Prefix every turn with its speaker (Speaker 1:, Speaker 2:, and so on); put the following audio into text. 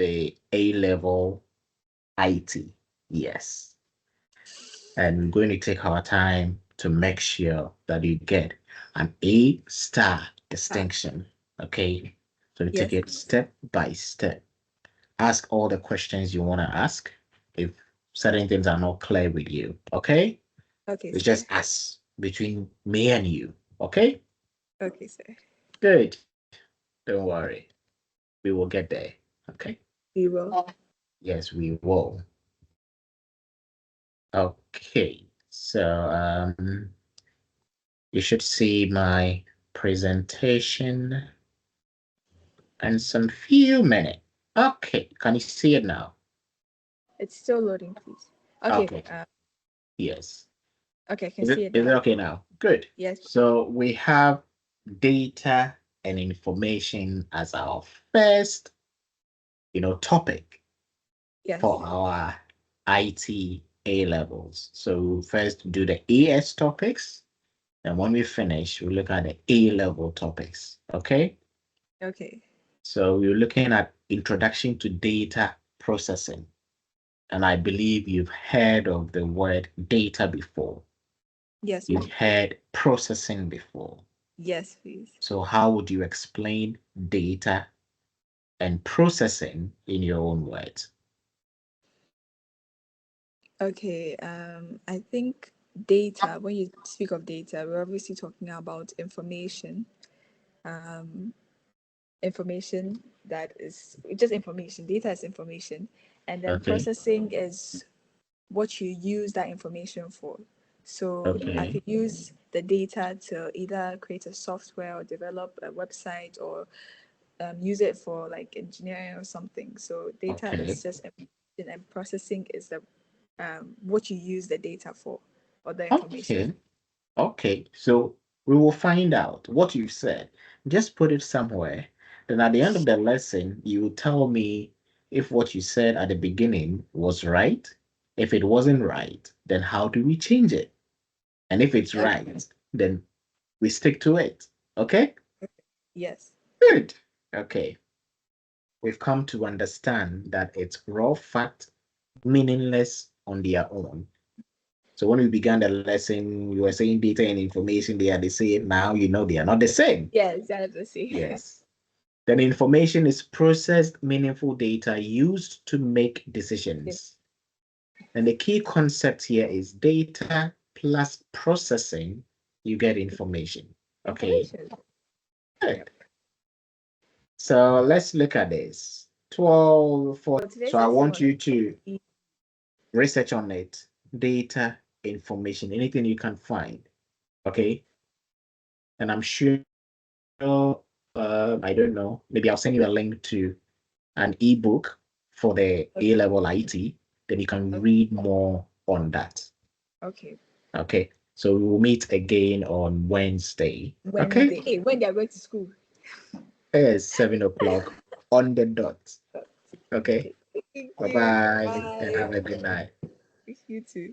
Speaker 1: the A-level IT. Yes. And we're going to take our time to make sure that you get an A-star distinction. Okay. So we take it step by step. Ask all the questions you want to ask if certain things are not clear with you. Okay.
Speaker 2: Okay.
Speaker 1: It's just us between me and you. Okay.
Speaker 2: Okay, sir.
Speaker 1: Good. Don't worry. We will get there. Okay.
Speaker 2: We will.
Speaker 1: Yes, we will. Okay. So you should see my presentation in some few minutes. Okay. Can you see it now?
Speaker 2: It's still loading, please. Okay.
Speaker 1: Yes.
Speaker 2: Okay, I can see it
Speaker 1: Is
Speaker 2: now.
Speaker 1: it okay now? Good.
Speaker 2: Yes.
Speaker 1: So we have data and information as our first, topic for our IT A levels. So we'll first do the AS topics. And when we finish, we'll look at the A level topics. Okay.
Speaker 2: Okay.
Speaker 1: So we're looking at introduction to data processing. And I believe you've heard of the word data before.
Speaker 2: Yes.
Speaker 1: You've heard processing before.
Speaker 2: Yes, please.
Speaker 1: So how would you explain data and processing in your own words?
Speaker 2: Okay. I think data, when you speak of data, we're obviously talking about information. Information that is just information. Data is information. And then processing is what you use that information for. So I could use the data to either create a software or develop a website or use it for like engineering or something. So data is just information, and processing is the what you use the data for or the information.
Speaker 1: Okay. So we will find out what you said. Just put it somewhere. Then at the end of the lesson, you will tell me if what you said at the beginning was right. If it wasn't right, then how do we change it? And if it's right, then we stick to it. Okay?
Speaker 2: Yes.
Speaker 1: Good. Okay. We've come to understand that it's raw fact, meaningless on their own. So when we began the lesson, you were saying data and information, they are the same. Now you know they are not the same.
Speaker 2: Yes, that's the same.
Speaker 1: Yes. Then information is processed, meaningful data used to make decisions. And the key concept here is data plus processing, you get information. Okay. Good. So let's look at this. 12, 4. So I want you to research on it. Data, information, anything you can find. Okay. And I'm sure, I don't know, maybe I'll send you a link to an ebook for the A-level IT. Then you can read more on that.
Speaker 2: Okay.
Speaker 1: Okay. So we will meet again on Wednesday.
Speaker 2: Wednesday.
Speaker 1: Okay.
Speaker 2: When they are going to school.
Speaker 1: It's 7 o'clock on the dot. Okay. Bye-bye and have a good night.
Speaker 2: You too.